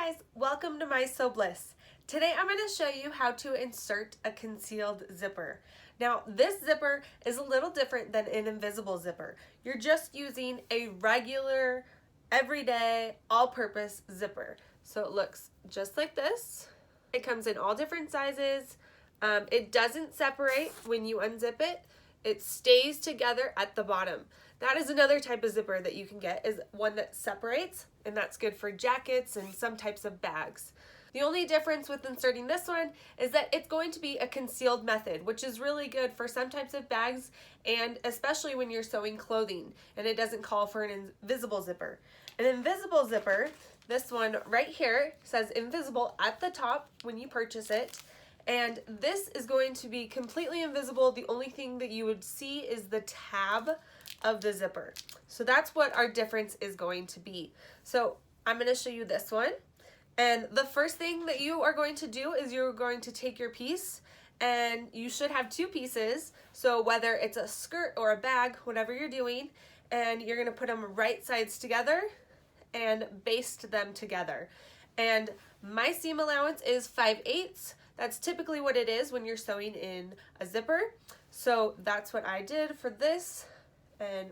guys, welcome to My Sew Bliss. Today I'm going to show you how to insert a concealed zipper. Now this zipper is a little different than an invisible zipper. You're just using a regular, everyday, all-purpose zipper. So it looks just like this. It comes in all different sizes. It doesn't separate when you unzip it. It stays together at the bottom. That is another type of zipper that you can get, is one that separates, and that's good for jackets and some types of bags. The only difference with inserting this one is that it's going to be a concealed method, which is really good for some types of bags and especially when you're sewing clothing and it doesn't call for an invisible zipper. An invisible zipper, this one right here, says invisible at the top when you purchase it. And this is going to be completely invisible. The only thing that you would see is the tab of the zipper. So that's what our difference is going to be. So I'm going to show you this one. And the first thing that you are going to do is you're going to take your piece, and you should have two pieces. So whether it's a skirt or a bag, whatever you're doing, and you're going to put them right sides together and baste them together. And my seam allowance is 5/8. That's typically what it is when you're sewing in a zipper. So that's what I did for this. And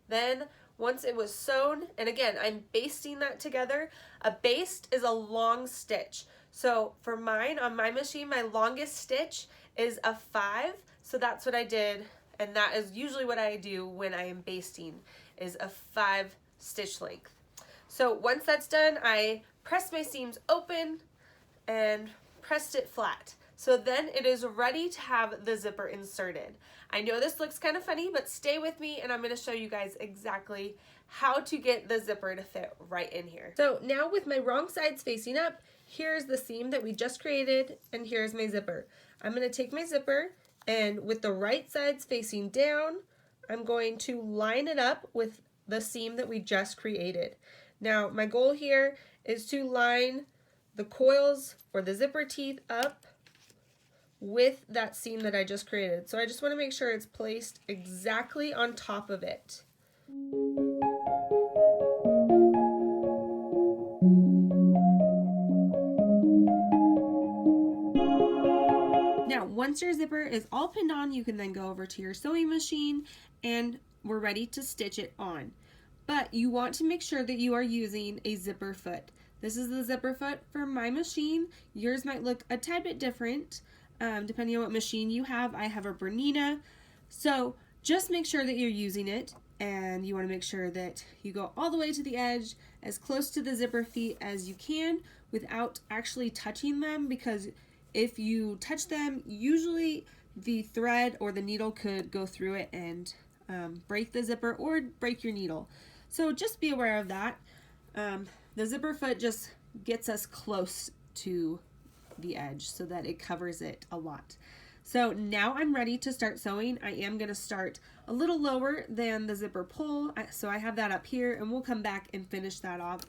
then once it was sewn, and again, I'm basting that together. A baste is a long stitch. So for mine, on my machine, my longest stitch is a 5. So that's what I did. And that is usually what I do when I am basting, is a 5 stitch length. So once that's done, I pressed my seams open and pressed it flat. So then it is ready to have the zipper inserted. I know this looks kind of funny, but stay with me and I'm going to show you guys exactly how to get the zipper to fit right in here. So now with my wrong sides facing up, here's the seam that we just created and here's my zipper. I'm going to take my zipper and with the right sides facing down, I'm going to line it up with the seam that we just created. Now my goal here is to line the coils or the zipper teeth up with that seam that I just created. So I just want to make sure it's placed exactly on top of it. Now, once your zipper is all pinned on, you can then go over to your sewing machine and we're ready to stitch it on. But you want to make sure that you are using a zipper foot. This is the zipper foot for my machine. Yours might look a tad bit different depending on what machine you have. I have a Bernina. So just make sure that you're using it, and you want to make sure that you go all the way to the edge, as close to the zipper feet as you can without actually touching them, because if you touch them, usually the thread or the needle could go through it and break the zipper or break your needle. So just be aware of that. The zipper foot just gets us close to the edge so that it covers it a lot. So now I'm ready to start sewing. I am going to start a little lower than the zipper pull. So I have that up here and we'll come back and finish that off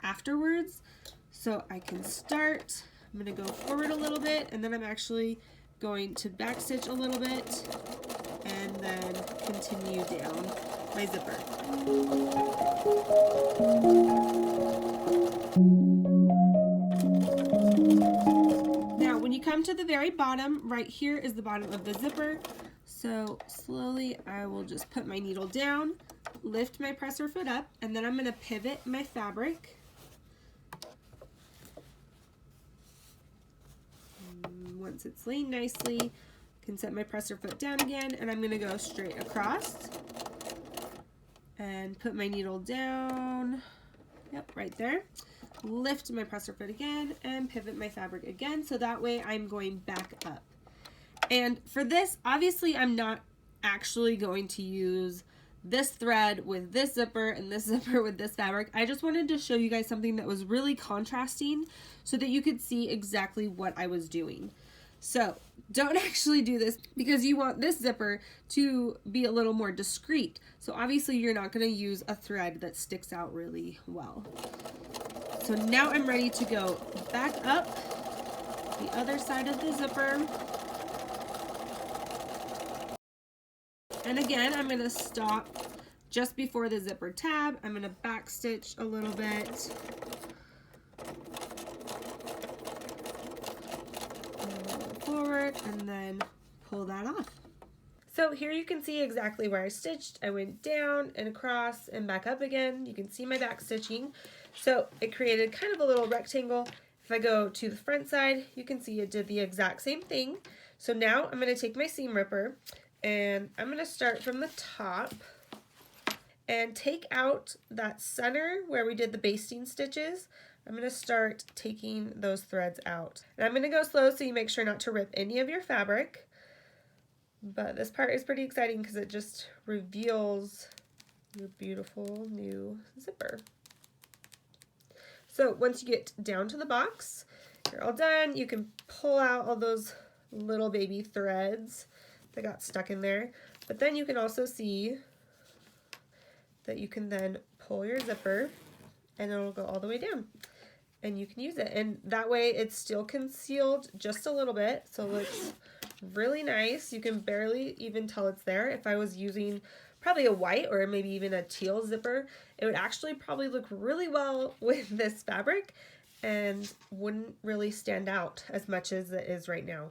afterwards. So I can start. I'm going to go forward a little bit and then I'm actually going to back stitch a little bit and then continue down my zipper. Now when you come to the very bottom, right here is the bottom of the zipper. So slowly I will just put my needle down, lift my presser foot up, and then I'm going to pivot my fabric. And once it's laying nicely, I can set my presser foot down again, and I'm going to go straight across and put my needle down. Yep, right there. Lift my presser foot again and pivot my fabric again, so that way I'm going back up. And for this, obviously I'm not actually going to use this thread with this zipper and this zipper with this fabric. I just wanted to show you guys something that was really contrasting so that you could see exactly what I was doing. So don't actually do this because you want this zipper to be a little more discreet. So obviously you're not going to use a thread that sticks out really well. So now I'm ready to go back up the other side of the zipper. And again, I'm going to stop just before the zipper tab. I'm going to back stitch a little bit. that off. So here you can see exactly where I stitched. I went down and across and back up again. You can see my back stitching. So it created kind of a little rectangle. If I go to the front side, you can see it did the exact same thing. So now I'm going to take my seam ripper and I'm going to start from the top and take out that center where we did the basting stitches. I'm going to start taking those threads out. And I'm going to go slow so you make sure not to rip any of your fabric. But this part is pretty exciting because it just reveals your beautiful new zipper. So once you get down to the box, you're all done. You can pull out all those little baby threads that got stuck in there. But then you can also see that you can then pull your zipper and it'll go all the way down. And you can use it. And that way it's still concealed just a little bit. So it looks really nice. You can barely even tell it's there. If I was using probably a white or maybe even a teal zipper, it would actually probably look really well with this fabric and wouldn't really stand out as much as it is right now.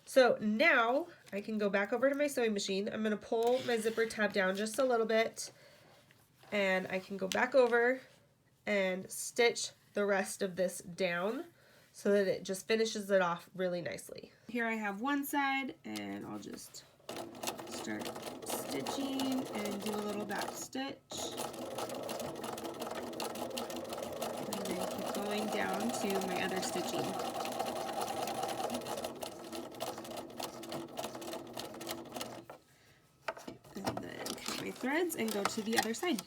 So now I can go back over to my sewing machine. I'm going to pull my zipper tab down just a little bit and I can go back over and stitch the rest of this down so that it just finishes it off really nicely. Here I have one side and I'll just start stitching and do a little back stitch. And then keep going down to my other stitching. And then cut my threads and go to the other side.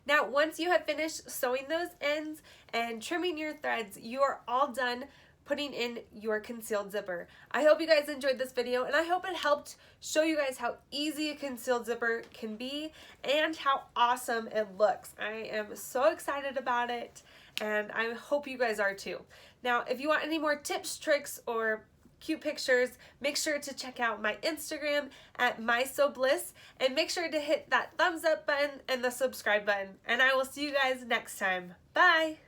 Now, once you have finished sewing those ends and trimming your threads, you are all done putting in your concealed zipper. I hope you guys enjoyed this video and I hope it helped show you guys how easy a concealed zipper can be and how awesome it looks. I am so excited about it and I hope you guys are too. Now, if you want any more tips, tricks, or cute pictures, make sure to check out my Instagram at MySewBliss and make sure to hit that thumbs up button and the subscribe button. And I will see you guys next time. Bye!